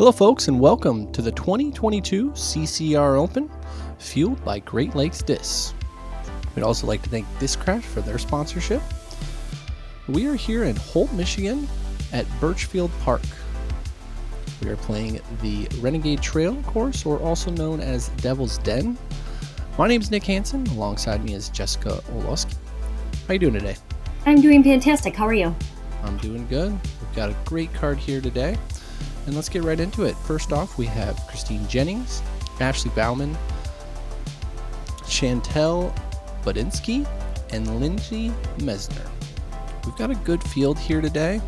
Hello folks and welcome to the 2022 CCR Open, fueled by Great Lakes Discs. We'd also like to thank Discraft for their sponsorship. We are here in Holt, Michigan at Burchfield Park. We are playing the Renegade Trail course, or also known as Devil's Den. My name is Nick Hanson. Alongside me is Jessica Oleskie. How you doing today? I'm doing fantastic. How are you? I'm doing good. We've got a great card here today. And let's get right into it. First off, we have Christine Jennings, Ashleh Baumann, Chantel Budinsky, and Lindsey Messner. We've got a good field here today.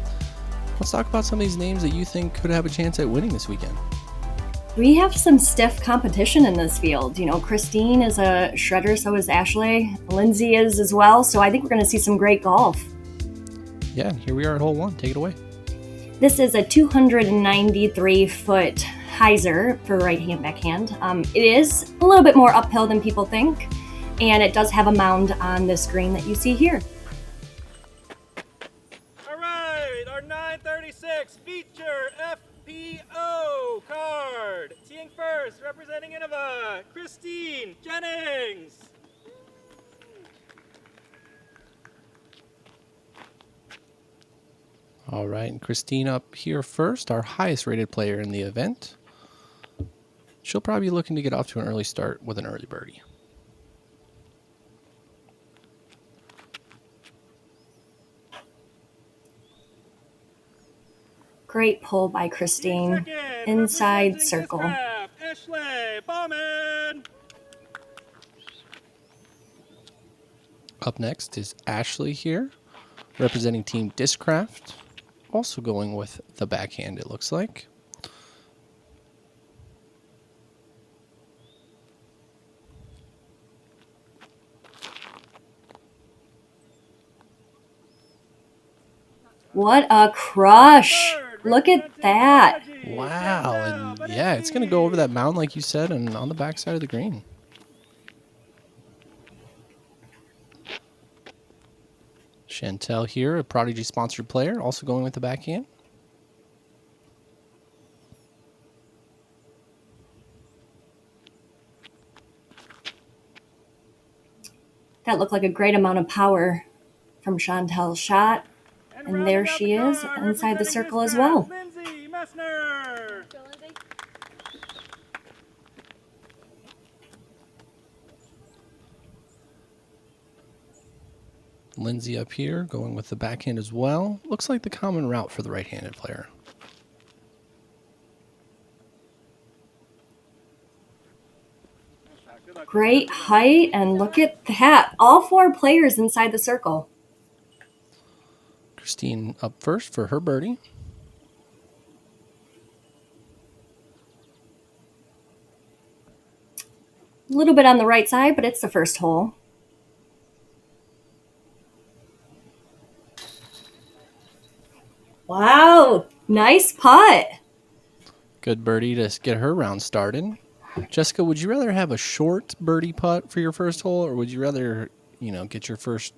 Let's talk about some of these names that you think could have a chance at winning this weekend. We have some stiff competition in this field. You know, Christine is a shredder, so is Ashleh. Lindsey is as well, so I think we're going to see some great golf. Yeah, and here we are at hole one. Take it away. This is a 293-foot hyzer for right-hand backhand. It is a little bit more uphill than people think, and it does have a mound on this green that you see here. All right, our 936 feature FPO card. Teeing first, representing Innova, Christine Jennings. All right, and Christine up here first, our highest rated player in the event. She'll probably be looking to get off to an early start with an early birdie. Great pull by Christine. Inside circle. Ashleh Baumann. Up next is Ashleh here, representing Team Discraft. Also going with the backhand, it looks like. What a crush! Look at that. Wow, and yeah, it's going to go over that mound like you said and on the backside of the green. Chantel here, a Prodigy sponsored player, also going with the backhand. That looked like a great amount of power from Chantel's shot. And there she is, inside the circle as well. Lindsey Messner. Lindsey up here, going with the backhand as well. Looks like the common route for the right-handed player. Great height, and look at that. All four players inside the circle. Christine up first for her birdie. A little bit on the right side, but it's the first hole. Wow, nice putt. Good birdie to get her round started. Jessica, would you rather have a short birdie putt for your first hole, or would you rather, get your first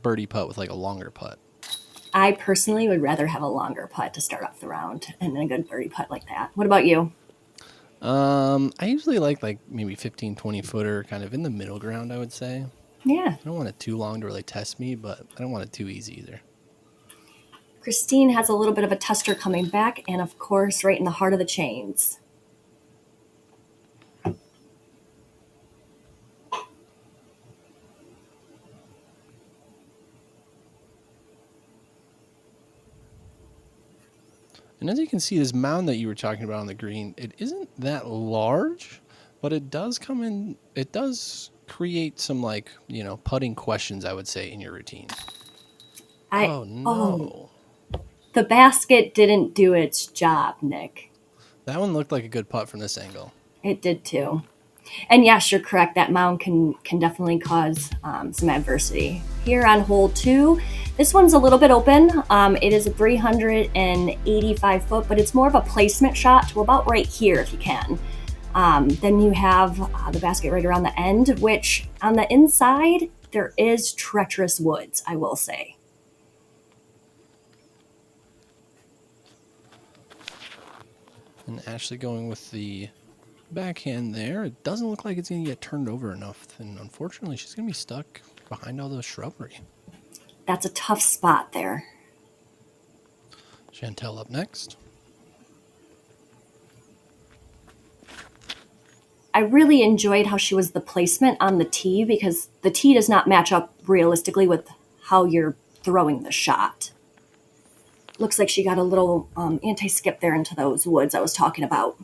birdie putt with like a longer putt? I personally would rather have a longer putt to start off the round and then a good birdie putt like that. What about you? I usually like maybe 15, 20 footer, kind of in the middle ground, I would say. Yeah. I don't want it too long to really test me, but I don't want it too easy either. Christine has a little bit of a tester coming back, and of course, right in the heart of the chains. And as you can see, this mound that you were talking about on the green, it isn't that large, but it does create some putting questions, I would say, in your routine. Oh, no. The basket didn't do its job, Nick. That one looked like a good putt from this angle. It did too. And yes, you're correct. That mound can definitely cause some adversity. Here on hole 2, this one's a little bit open. It is a 385 foot, but it's more of a placement shot to about right here if you can. Then you have the basket right around the end, which on the inside, there is treacherous woods, I will say. And Ashley going with the backhand there. It doesn't look like it's going to get turned over enough. And unfortunately, she's going to be stuck behind all the shrubbery. That's a tough spot there. Chantel up next. I really enjoyed how she was the placement on the tee, because the tee does not match up realistically with how you're throwing the shot. Looks like she got a little anti-skip there into those woods I was talking about.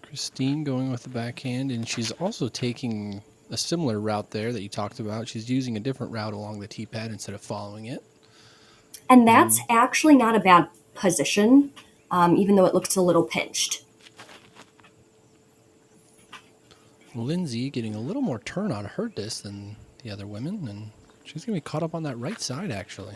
Christine going with the backhand, and she's also taking a similar route there that you talked about. She's using a different route along the tee pad instead of following it. And that's actually not a bad position, even though it looks a little pinched. Lindsey getting a little more turn on her disc than the other women, and she's going to be caught up on that right side, actually.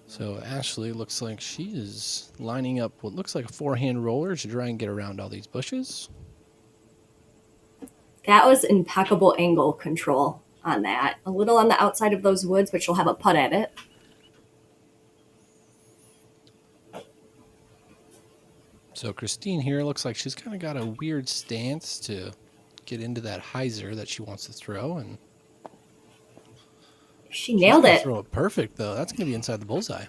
So Ashley looks like she is lining up what looks like a forehand roller to try and get around all these bushes. That was impeccable angle control on that. A little on the outside of those woods, but she'll have a putt at it. So Christine here looks like she's kind of got a weird stance to get into that hyzer that she wants to throw, and she nailed it. Throw it perfect though. That's going to be inside the bullseye.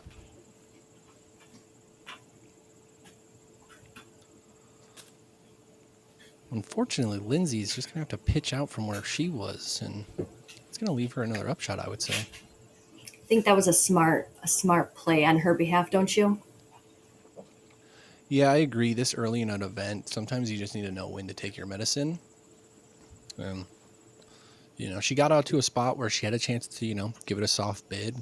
Unfortunately, Lindsey's just going to have to pitch out from where she was, and it's going to leave her another upshot, I would say. I think that was a smart play on her behalf, don't you? Yeah, I agree. This early in an event, sometimes you just need to know when to take your medicine. She got out to a spot where she had a chance to, give it a soft bid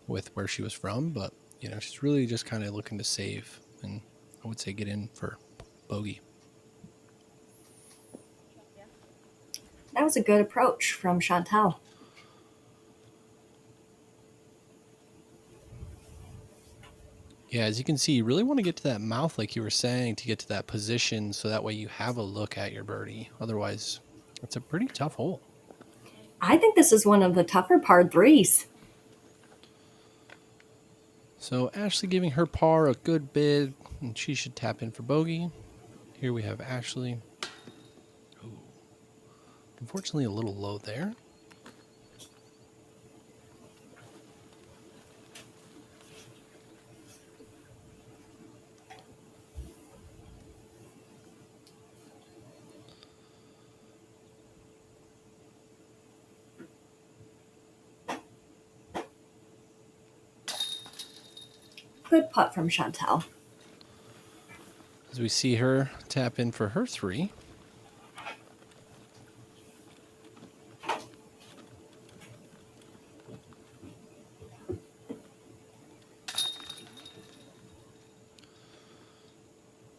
with where she was from, but, she's really just kind of looking to save, and I would say get in for bogey. That was a good approach from Chantel. Yeah, as you can see, you really want to get to that mouth, like you were saying, to get to that position, so that way you have a look at your birdie. Otherwise, it's a pretty tough hole. I think this is one of the tougher par threes. So Ashley giving her par a good bid, and she should tap in for bogey. Here we have Ashley. Ooh. Unfortunately, a little low there. Good putt from Chantel. As we see her tap in for her three.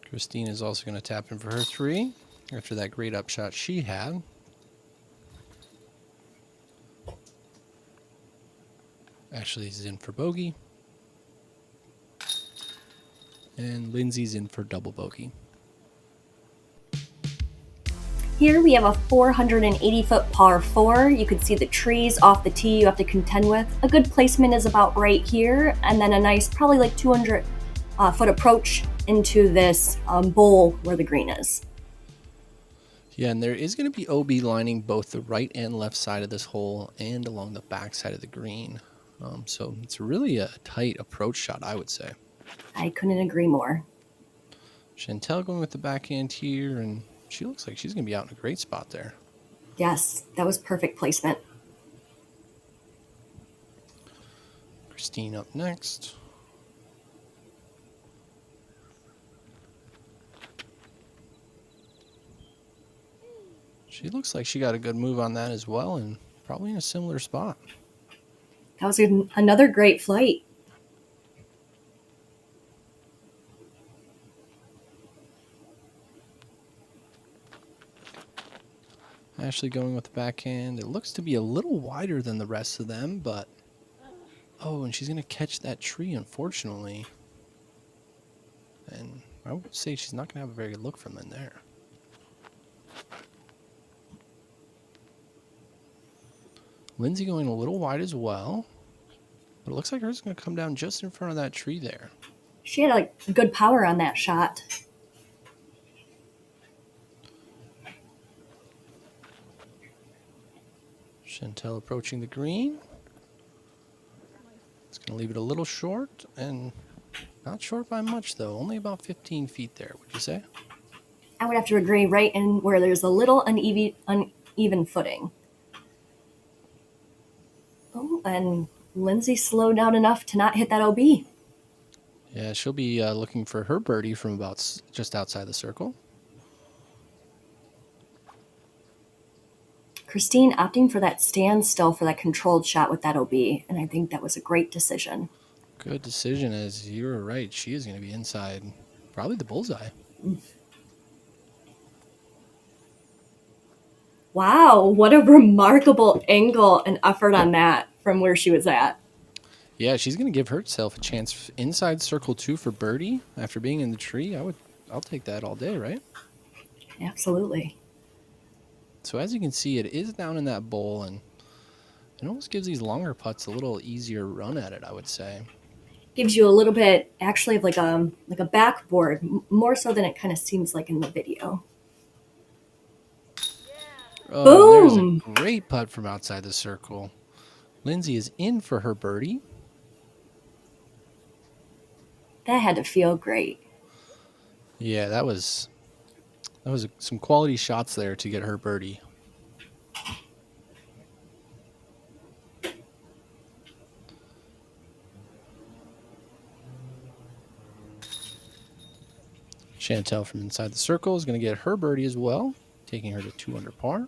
Christine is also going to tap in for her three after that great upshot she had. Ashley's in for bogey. And Lindsey's in for double bogey. Here we have a 480-foot par 4. You can see the trees off the tee you have to contend with. A good placement is about right here, and then a nice, probably like 200-foot approach into this bowl where the green is. Yeah, and there is going to be OB lining both the right and left side of this hole and along the back side of the green. So it's really a tight approach shot, I would say. I couldn't agree more. Chantel going with the backhand here, and she looks like she's going to be out in a great spot there. Yes, that was perfect placement. Christine up next. She looks like she got a good move on that as well, and probably in a similar spot. That was another great flight. Ashley going with the backhand. It looks to be a little wider than the rest of them, but... Oh, and she's going to catch that tree, unfortunately. And I would say she's not going to have a very good look from in there. Lindsey going a little wide as well. But it looks like hers going to come down just in front of that tree there. She had a good power on that shot. Chantel approaching the green. It's going to leave it a little short, and not short by much, though. Only about 15 feet there, would you say? I would have to agree, right in where there's a little uneven footing. Oh, and Lindsey slowed down enough to not hit that OB. Yeah, she'll be looking for her birdie from about just outside the circle. Christine opting for that standstill for that controlled shot with that OB, and I think that was a great decision. Good decision, as you were right. She is going to be inside probably the bullseye. Wow, what a remarkable angle and effort on that from where she was at. Yeah, she's going to give herself a chance inside circle 2 for birdie after being in the tree. I'll take that all day, right? Absolutely. So as you can see, it is down in that bowl, and it almost gives these longer putts a little easier run at it, I would say. Gives you a little bit, actually, of like a backboard, more so than it kind of seems like in the video. Oh, Boom! there's a great putt from outside the circle. Lindsey is in for her birdie. That had to feel great. Yeah, that was some quality shots there to get her birdie. Chantel from inside the circle is going to get her birdie as well, taking her to 2 under par.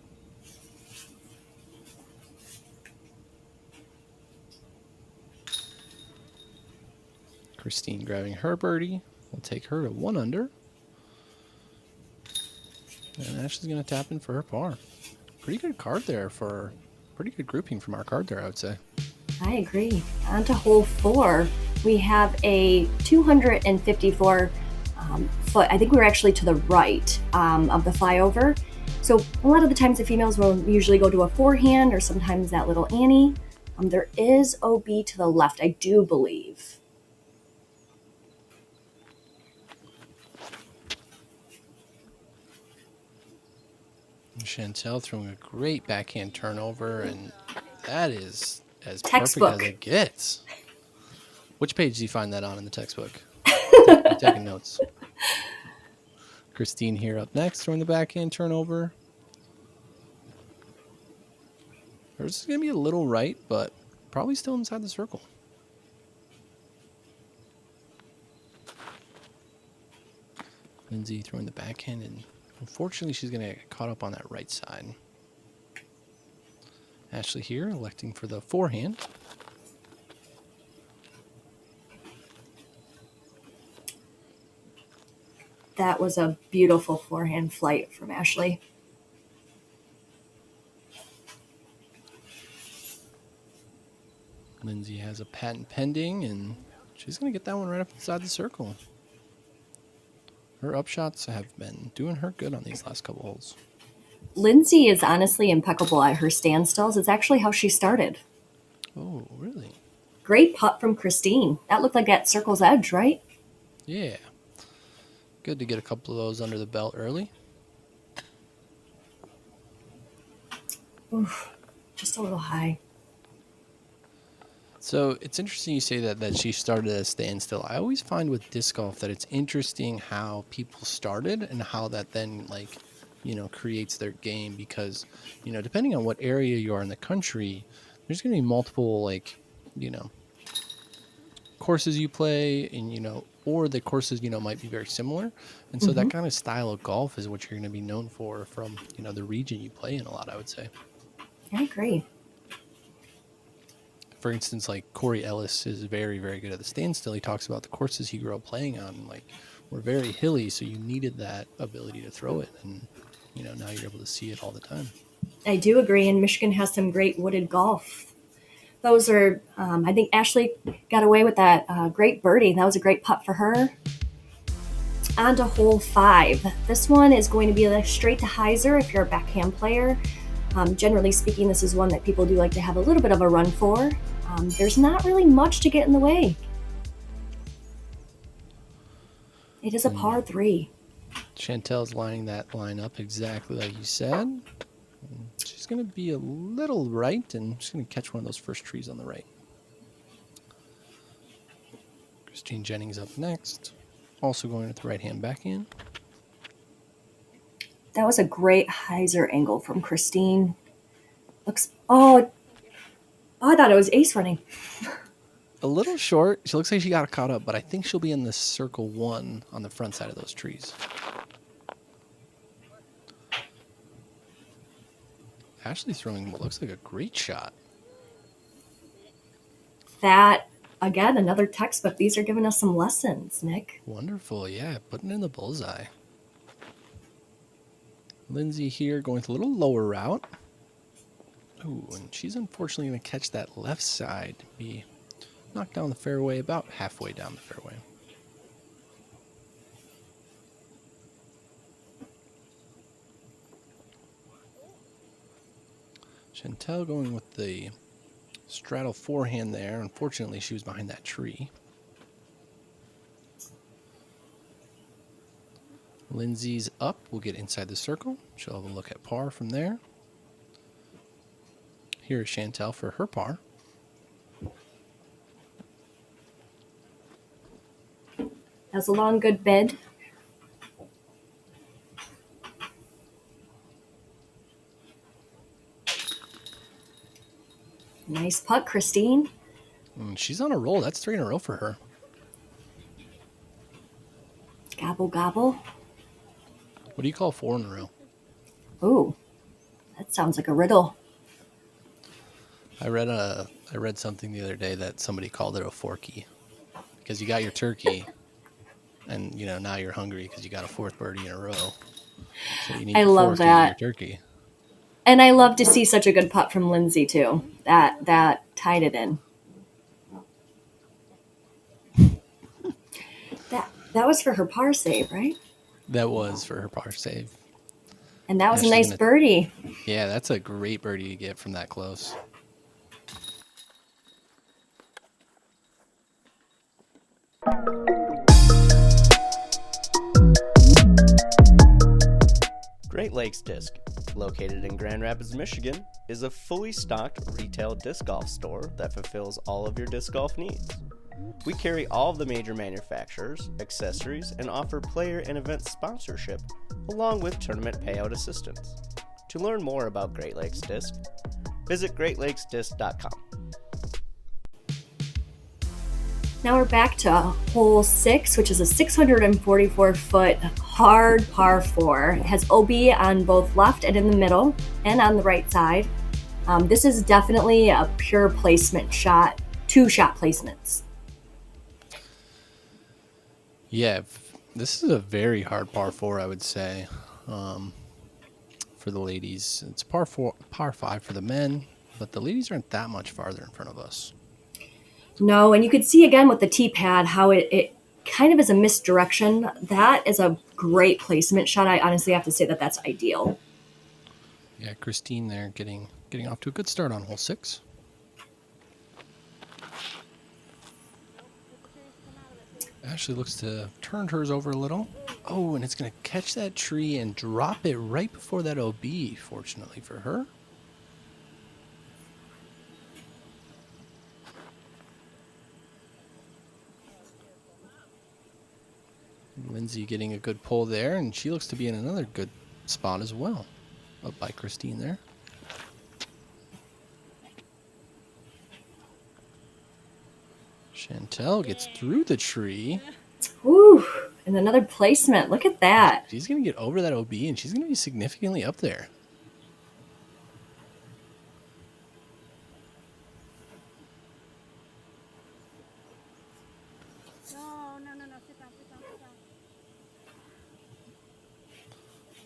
Christine grabbing her birdie will take her to 1 under. And Ashley's going to tap in for her par. Pretty good card there for pretty good grouping from our card there, I would say. I agree. On to hole 4. We have a 254 foot. I think we were actually to the right of the flyover. So a lot of the times the females will usually go to a forehand or sometimes that little Annie. There is OB to the left, I do believe. Chantel throwing a great backhand turnover, and that is as Textbook. perfect as it gets. Which page do you find that on in the textbook? I'm taking notes. Christine here up next, throwing the backhand turnover. Hers is going to be a little right, but probably still inside the circle. Lindsey throwing the backhand, and unfortunately she's going to get caught up on that right side. Ashley here electing for the forehand. That was a beautiful forehand flight from Ashley. Lindsey has a patent pending, and she's going to get that one right up inside the circle. Her upshots have been doing her good on these last couple holes. Lindsey is honestly impeccable at her standstills. It's actually how she started. Oh, really? Great putt from Christine. That looked like that circle's edge, right? Yeah. Good to get a couple of those under the belt early. Oof, just a little high. So it's interesting you say that she started at a standstill. I always find with disc golf that it's interesting how people started and how that then, like, you know, creates their game, because, you know, depending on what area you are in the country, there's going to be multiple, like, you know, courses you play, and, you know, or the courses, you know, might be very similar. And so that kind of style of golf is what you're going to be known for from, you know, the region you play in a lot, I would say. I agree. For instance, like Corey Ellis is very, very good at the standstill. He talks about the courses he grew up playing on, like, were very hilly, so you needed that ability to throw it. And, you know, now you're able to see it all the time. I do agree, and Michigan has some great wooded golf. Those are, I think Ashley got away with that great birdie. That was a great putt for her. On to hole 5. This one is going to be like straight to hyzer if you're a backhand player. Generally speaking, this is one that people do like to have a little bit of a run for. There's not really much to get in the way. It is a par 3. Chantel's lining that line up exactly like you said. She's going to be a little right, and she's going to catch one of those first trees on the right. Christine Jennings up next. Also going with the right-hand backhand. That was a great hyzer angle from Christine. Oh, I thought it was ace running. A little short. She looks like she got caught up, but I think she'll be in the circle 1 on the front side of those trees. Ashley throwing what looks like a great shot. That, again, another textbook. These are giving us some lessons, Nick. Wonderful, yeah. Putting it in the bullseye. Lindsey here going with a little lower route. Ooh, and she's unfortunately going to catch that left side. Be knocked down the fairway, about halfway down the fairway. Chantel going with the straddle forehand there. Unfortunately, she was behind that tree. Lindsey's up. We'll get inside the circle. She'll have a look at par from there. Here is Chantel for her par. That's a long, good bid. Nice putt, Christine. She's on a roll. That's 3 in a row for her. Gobble, gobble. What do you call 4 in a row? Ooh, that sounds like a riddle. I read something the other day that somebody called it a forky because you got your turkey, and now you're hungry because you got a 4th birdie in a row. So you need I love that. Your turkey. And I love to see such a good putt from Lindsey too. That tied it in. That was for her par save, right? That was for her par save. And that was a nice birdie. Yeah, that's a great birdie to get from that close. Great Lakes Disc, located in Grand Rapids, Michigan, is a fully stocked retail disc golf store that fulfills all of your disc golf needs. We carry all of the major manufacturers, accessories, and offer player and event sponsorship, along with tournament payout assistance. To learn more about Great Lakes Disc, visit greatlakesdisc.com. Now we're back to hole 6, which is a 644-foot hard par 4. It has OB on both left and in the middle, and on the right side. This is definitely a pure placement shot, 2 shot placements. Yeah, this is a very hard par 4, I would say, for the ladies. It's par 5 for the men, but the ladies aren't that much farther in front of us. No, and you could see again with the tee pad how it kind of is a misdirection. That is a great placement shot. I honestly have to say that that's ideal. Yeah, Christine there getting off to a good start on hole 6. Ashley looks to turn hers over a little. Oh, and it's going to catch that tree and drop it right before that OB, fortunately for her. Lindsey getting a good pull there, and she looks to be in another good spot as well. Up by Christine there. Chantel gets through the tree. Ooh, and another placement. Look at that. She's going to get over that OB, and she's going to be significantly up there.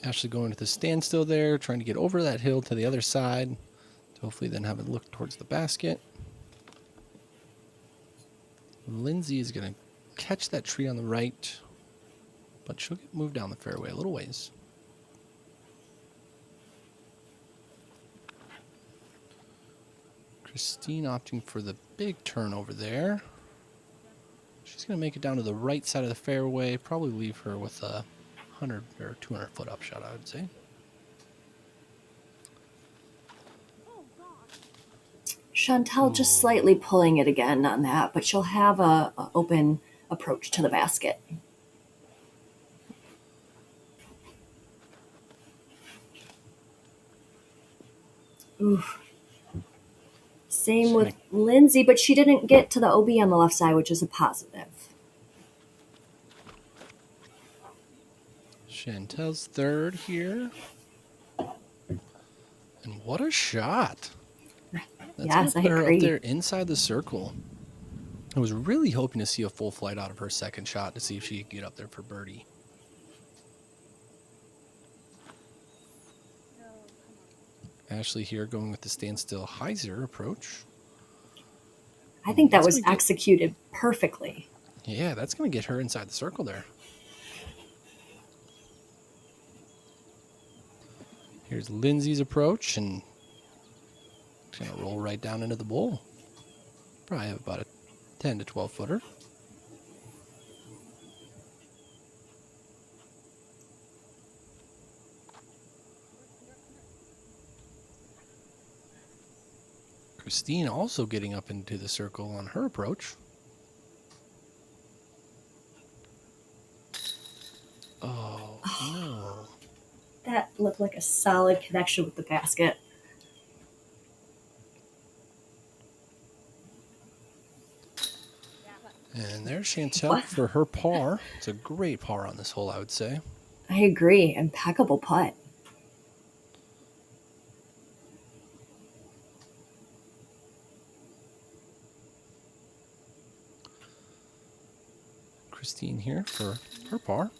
Ashley going to the standstill there, trying to get over that hill to the other side. To hopefully then have it look towards the basket. Lindsey is going to catch that tree on the right, but she'll get moved down the fairway a little ways. Christine opting for the big turn over there. She's going to make it down to the right side of the fairway. Probably leave her with a 100 or 200 foot upshot, I would say. Chantel just slightly pulling it again on that, but she'll have a open approach to the basket. Oof. Same with Lindsey, but she didn't get to the OB on the left side, which is a positive. Chantel's third here. And what a shot. That's Yes, I gonna put her agree. up there inside the circle. I was really hoping to see a full flight out of her second shot to see if she could get up there for birdie. Ashley here going with the standstill hyzer approach. I think that That's was gonna get- executed perfectly. Yeah, that's going to get her inside the circle there. Here's Lindsey's approach, and it's going to roll right down into the bowl. Probably have about a 10 to 12 footer. Christine also getting up into the circle on her approach. Oh, no. That looked like a solid connection with the basket. And there's Chantel What? for her par. It's a great par on this hole, I would say. I agree. Impeccable putt. Christine here for her par.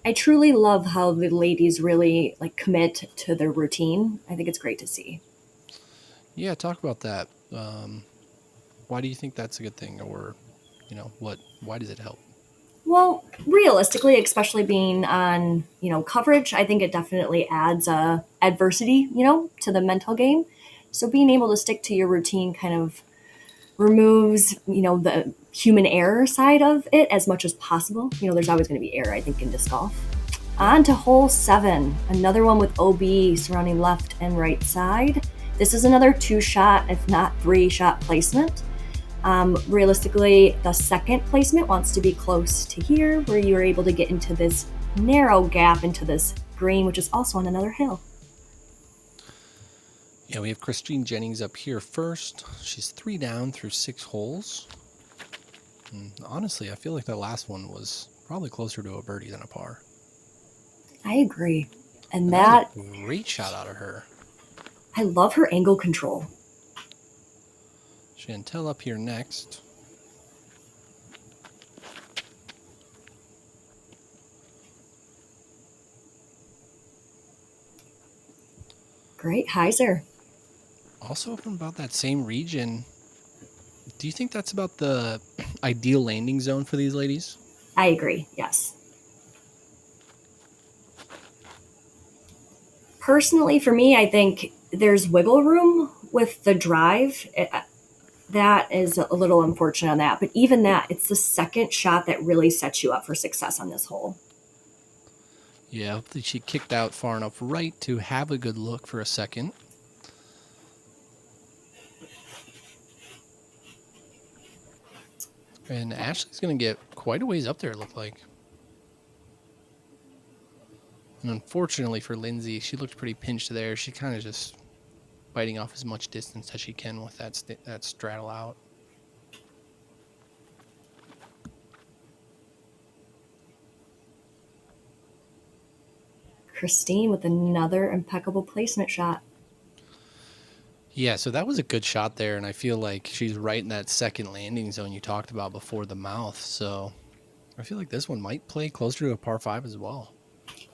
I truly love how the ladies really commit to their routine. I think it's great to see. Yeah, talk about that. Why do you think that's a good thing? Or, why does it help? Well, realistically, especially being on, coverage, I think it definitely adds adversity, to the mental game. So being able to stick to your routine kind of removes, the human error side of it as much as possible. There's always going to be error, I think, in disc golf. On to hole 7, another one with OB surrounding left and right side. This is another 2-shot, if not 3-shot placement. Realistically, the second placement wants to be close to here, where you are able to get into this narrow gap into this green, which is also on another hill. Yeah, we have Christine Jennings up here first. She's 3 down through 6 holes. And honestly, I feel like that last one was probably closer to a birdie than a par. I agree. And That was a great shot out of her. I love her angle control. Chantel up here next. Great hyzer. Also from about that same region. Do you think that's about the ideal landing zone for these ladies? I agree, yes. Personally, for me, I think there's wiggle room with the drive. That is a little unfortunate on that. But even that, it's the second shot that really sets you up for success on this hole. Yeah, hopefully she kicked out far enough right to have a good look for a second. And Ashley's going to get quite a ways up there, it looked like. And unfortunately for Lindsey, she looked pretty pinched there. She kind of just biting off as much distance as she can with that straddle out. Christine with another impeccable placement shot. Yeah, so that was a good shot there, and I feel like she's right in that second landing zone you talked about before the mouth. So I feel like this one might play closer to a par 5 as well.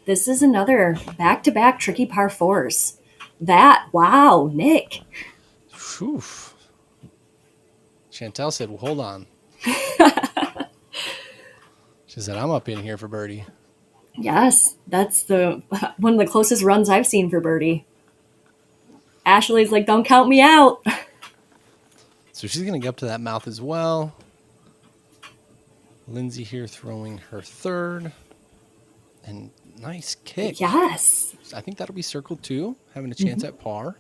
This is another back-to-back tricky par 4s. Wow, Nick. Whew. Chantel said, well, hold on. She said, I'm up in here for birdie. Yes, that's one of the closest runs I've seen for birdie. Ashley's like, don't count me out. So she's going to get up to that mouth as well. Lindsey here throwing her third. And nice kick. Yes. I think that'll be circle 2, having a chance at par.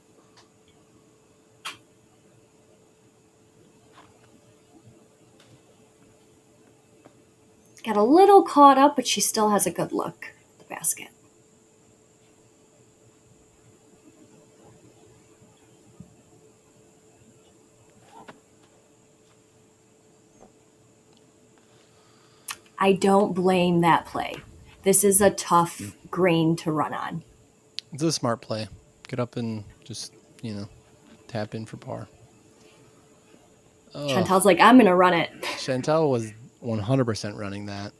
Got a little caught up, but she still has a good look at the basket. I don't blame that play. This is a tough green to run on. It's a smart play. Get up and just, tap in for par. Chantel's like, I'm going to run it. Chantel was 100% running that.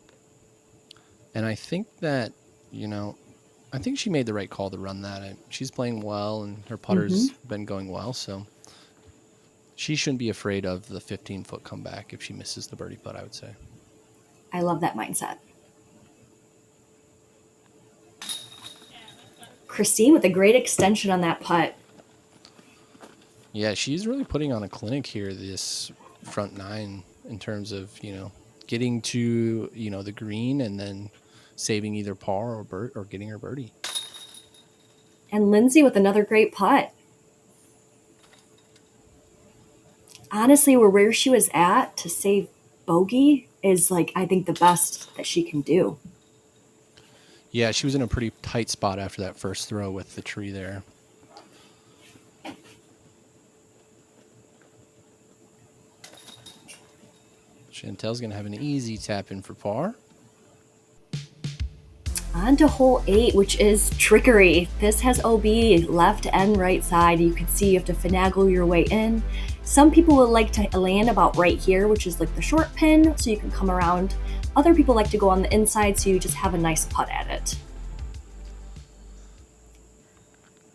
And I think that, I think she made the right call to run that. She's playing well, and her putter's been going well, so she shouldn't be afraid of the 15-foot comeback if she misses the birdie putt, I would say. I love that mindset. Christine with a great extension on that putt. Yeah, she's really putting on a clinic here, this front 9, in terms of, getting to, the green and then saving either par or getting her birdie. And Lindsey with another great putt. Honestly, where she was at to save bogey is, I think the best that she can do. Yeah, she was in a pretty tight spot after that first throw with the tree there. Chantel's going to have an easy tap in for par. On to hole 8, which is trickery. This has OB left and right side. You can see you have to finagle your way in. Some people would like to land about right here, which is like the short pin, so you can come around. Other people like to go on the inside, so you just have a nice putt at it.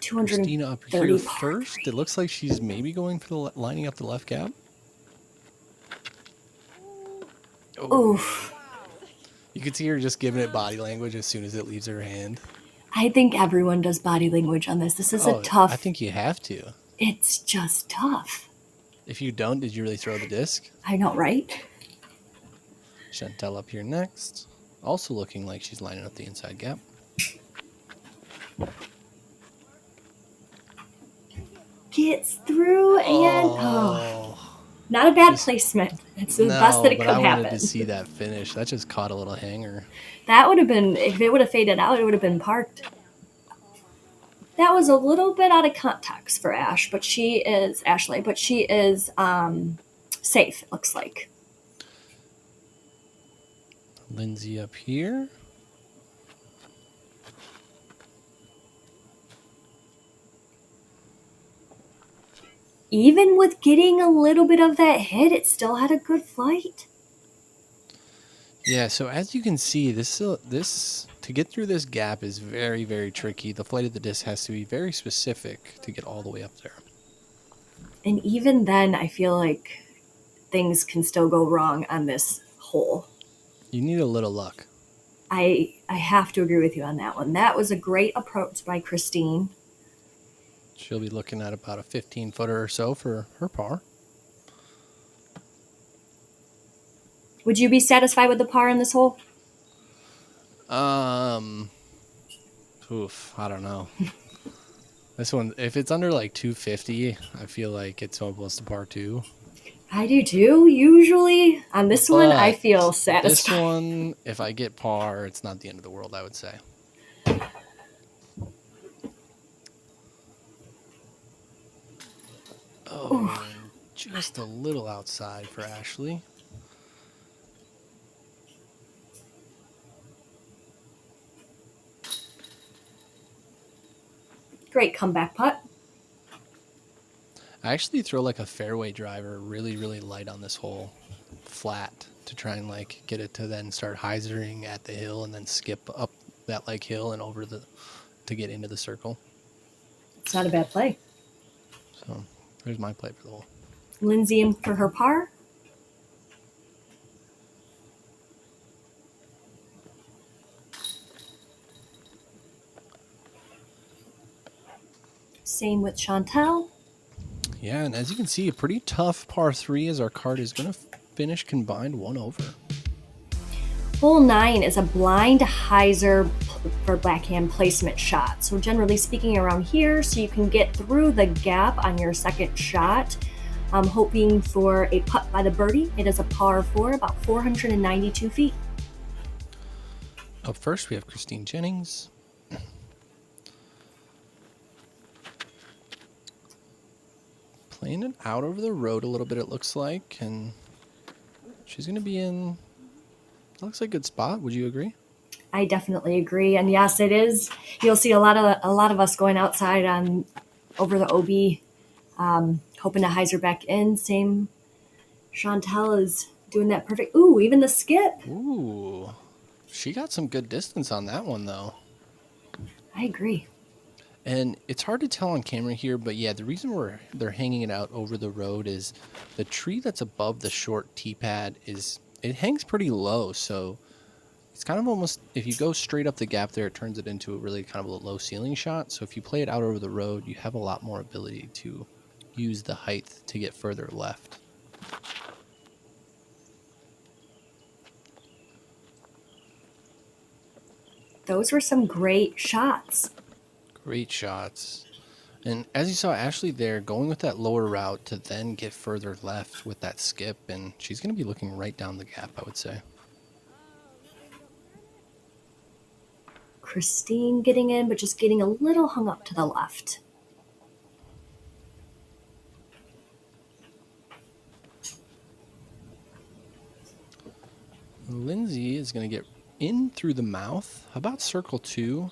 Christina up here first. It looks like she's maybe going for lining up the left gap. Oof. You can see her just giving it body language as soon as it leaves her hand. I think everyone does body language on this. This is a tough... I think you have to. It's just tough. If you don't, did you really throw the disc? I know, right? Chantel up here next. Also looking like she's lining up the inside gap. Gets through and... Not a bad placement. It's the best that it could happen. I wanted to see that finish. That just caught a little hanger. That would have been, if it would have faded out, it would have been parked. That was a little bit out of context for Ashley, but she is safe, it looks like. Lindsey up here. Even with getting a little bit of that hit, it still had a good flight. Yeah, so as you can see, this to get through this gap is very, very tricky. The flight of the disc has to be very specific to get all the way up there. And even then, I feel like things can still go wrong on this hole. You need a little luck. I have to agree with you on that one. That was a great approach by Christine. She'll be looking at about a 15-footer or so for her par. Would you be satisfied with the par in this hole? I don't know. This one, if it's under like 250, I feel like it's almost a par 2. I do too. Usually on this one, I feel satisfied. This one, if I get par, it's not the end of the world, I would say. Oh, just a little outside for Ashley. Great comeback putt. I actually throw like a fairway driver really, really light on this hole, flat, to try and like get it to then start hyzering at the hill and then skip up that like hill and over to get into the circle. It's not a bad play. So there's my play for the hole. Lindsey in for her par. Same with Chantel. Yeah, and as you can see, a pretty tough par 3 as our card is going to finish combined 1 over. Hole 9 is a blind hyzer for backhand placement shot. So generally speaking, around here, so you can get through the gap on your second shot. I'm hoping for a putt by the birdie. It is a par 4, about 492 feet. Up first, we have Christine Jennings. Playing it out over the road a little bit, it looks like, and she's going to be in, looks like a good spot. Would you agree? I definitely agree, and yes, it is. You'll see a lot of us going outside on over the OB, hoping to hyzer back in. Same, Chantel is doing that perfect. Ooh, even the skip. Ooh, she got some good distance on that one, though. I agree. And it's hard to tell on camera here, but yeah, the reason they're hanging it out over the road is the tree that's above the short tee pad it hangs pretty low, so it's kind of almost, if you go straight up the gap there, it turns it into a really kind of a low ceiling shot. So if you play it out over the road, you have a lot more ability to use the height to get further left. Those were some great shots. Great shots. And as you saw Ashley there, going with that lower route to then get further left with that skip, and she's going to be looking right down the gap, I would say. Christine getting in, but just getting a little hung up to the left. Lindsey is going to get in through the mouth. How about circle 2?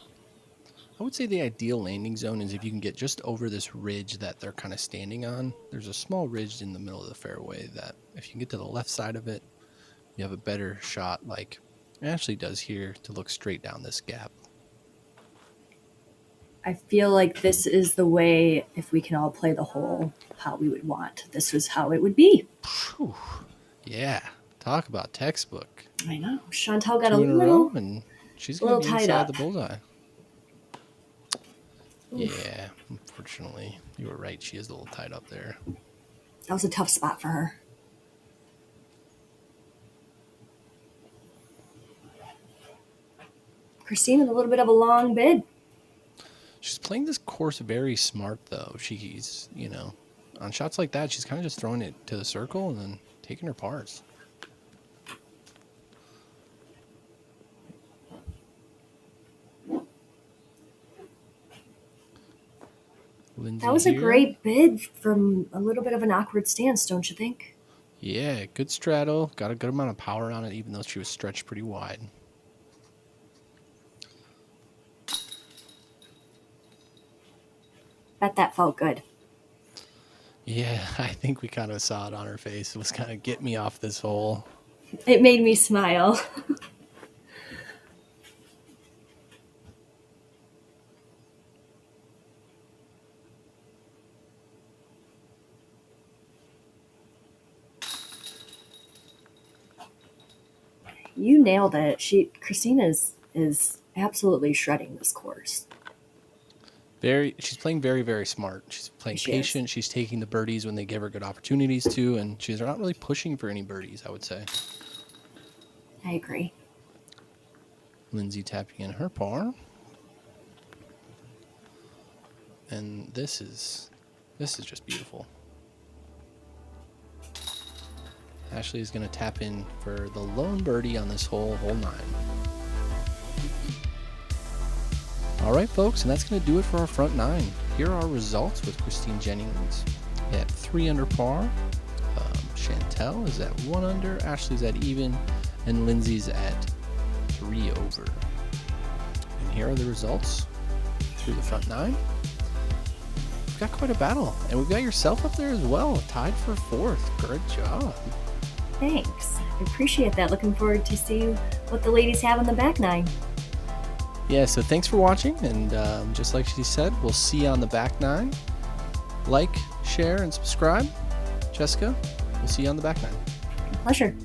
I would say the ideal landing zone is if you can get just over this ridge that they're kind of standing on. There's a small ridge in the middle of the fairway that if you can get to the left side of it, you have a better shot like Ashley does here to look straight down this gap. I feel like this is the way, if we can all play the hole how we would want. This was how it would be. Whew. Yeah, talk about textbook. I know. Chantel got 2 a in little, row, and she's going to be tied inside up. the bullseye. Yeah, unfortunately, you were right. She is a little tied up there. That was a tough spot for her. Christine with a little bit of a long bid. She's playing this course very smart, though. She's, on shots like that, she's kind of just throwing it to the circle and then taking her pars. Lindsey That was a here. great bid from a little bit of an awkward stance, don't you think? Yeah, good straddle. Got a good amount of power on it, even though she was stretched pretty wide. Bet that felt good. Yeah, I think we kind of saw it on her face. It was kind of get me off this hole. It made me smile. You nailed it. Christina is absolutely shredding this course. She's playing very, very smart. She's playing patient. She's taking the birdies when they give her good opportunities to, and she's not really pushing for any birdies, I would say. I agree. Lindsey tapping in her par. And this is just beautiful. Ashley is going to tap in for the lone birdie on this hole 9. All right, folks, and that's going to do it for our front 9. Here are our results with Christine Jennings at 3 under par. Chantel is at 1 under. Ashley's at even. And Lindsey's at 3 over. And here are the results through the front 9. We've got quite a battle. And we've got yourself up there as well, tied for 4th. Good job. Thanks. I appreciate that. Looking forward to see what the ladies have on the back 9. Yeah, so thanks for watching, and just like she said, we'll see you on the back 9. Like, share, and subscribe. Jessica, we'll see you on the back 9. Pleasure.